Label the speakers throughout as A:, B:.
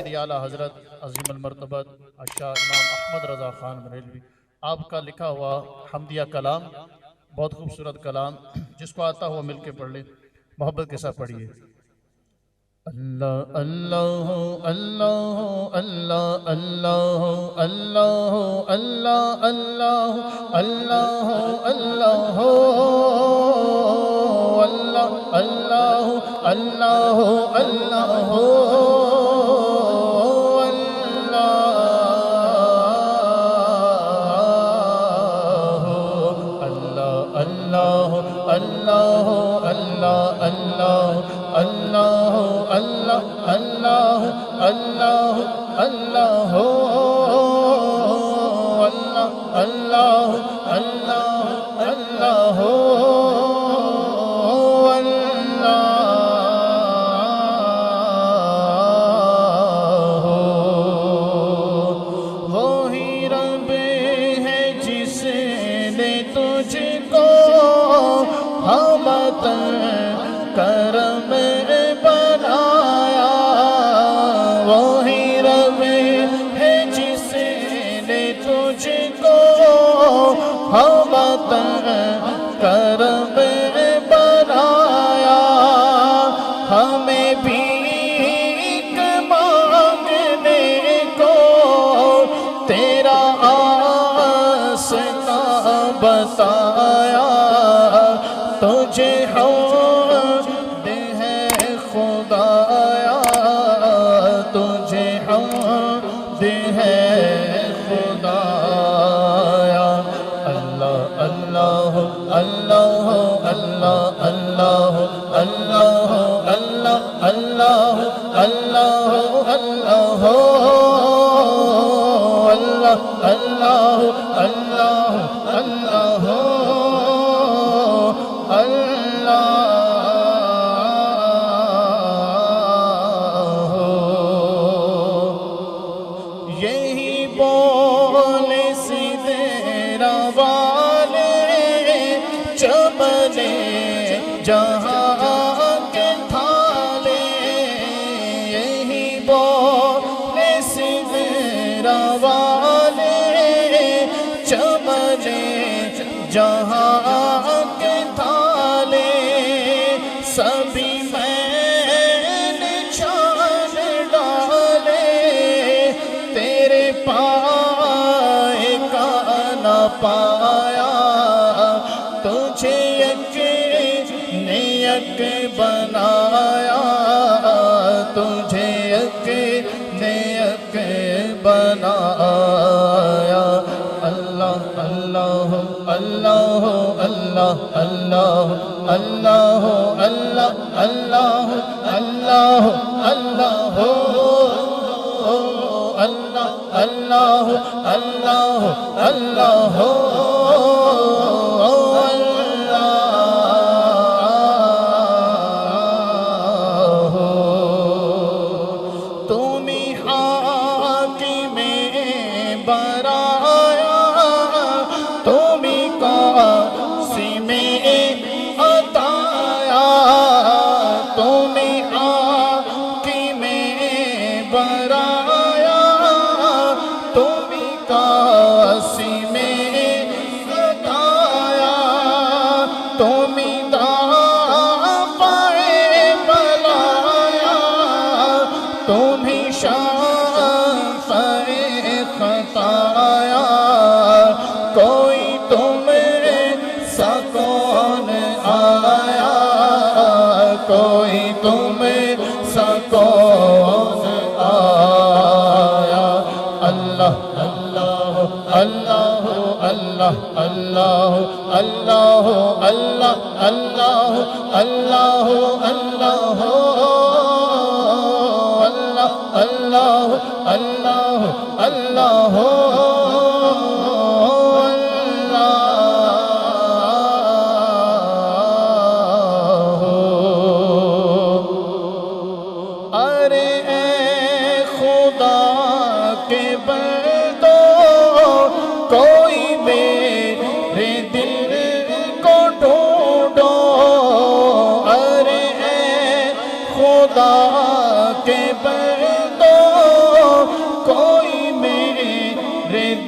A: میری اعلیٰ حضرت عظیم المرتبت شاہ امام احمد رضا خان بریلوی، آپ کا لکھا ہوا حمدیہ کلام، بہت خوبصورت کلام، جس کو آتا ہوا مل کے پڑھ لیں، محبت کے ساتھ پڑھیے۔ اللہ اللہ اللہ اللہ اللہ اللہ اللہ اللہ اللہ اللہ اللہ اللہ اللہ کرم بنایا، وہی رب ہے جس نے تجھ کو ہمت کرم بنایا، ہمیں بھی ایک مانگنے کو تیرا آسنا بتایا، تجھے حمد ہے خدایا، تجھے حمد ہے خدایا، اللہ اللہ اللہ اللہ اللہ اللہ اللہ اللہ اللہ اللہ اللہ اللہ اللہ یہی بول سدرا والے چمنے جہاں کے تھالے، یہی بول سدرا والے چمنے جہاں کے تھالے، سبھی میں نے چھان ڈالے، تیرے پائے کا نہ پایا، تجھے یک نے یک بنایا، تجھے یک نے یک بنایا، اللہ اللہ اللہ اللہ اللہ اللہ اللہ اللہ اللہ اللہ اللہ اللہ اللہ تم حاکم برایا، تم قاسم عطایا، تم حاکم برایا، تم قاسم عطایا، تم دافع بلایا، تم شافع خطایا، کوئی تم سا کون آیا، کوئی تم سا کون آیا، اللہ اللہ اللہ اللہ اللہ اللہ اللہ اللہ اللہ اللہ اللہ اللہ اللہ ارے اے خدا کے بندو، کوئی میرے دل کو ڈھونڈو، ارے اے خدا کے بندو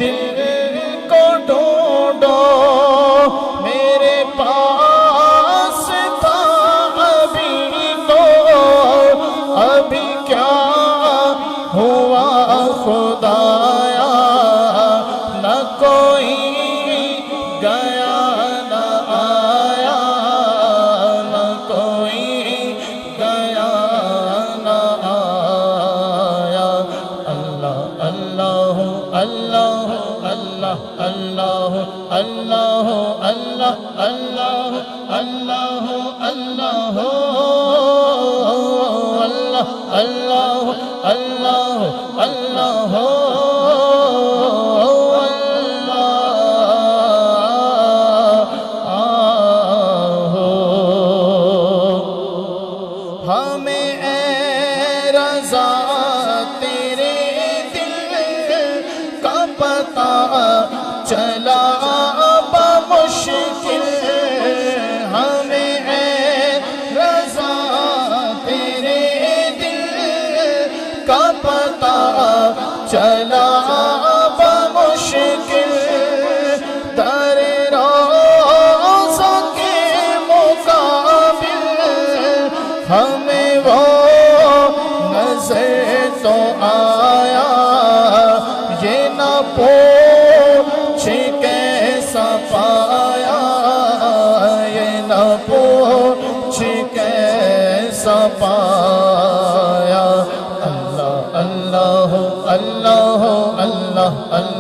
A: دل کو ڈھونڈو میرے پاس تھا ابھی تو ابھی کیا ہوا خدایا نہ کوئی گیا نہ آیا نہ کوئی گیا نہ آیا اللہ اللہ اللہ اللہ اللہ اللہ اللہ اللہ اللہ اللہ اللہ اللہ اللہ ہمیں اے رضا تیرے دل کا پتہ چلا بمشکل ہمیں اے رضا تیرے دل کا پتہ چلا بمشکل در روضہ کے مقابل ہمیں وہ نظر تو آیا یہ نہ پوچھ کیسا پایا یہ نہ پوچھ کیسا پایا اللہ اللہ اللہ اللہ اللہ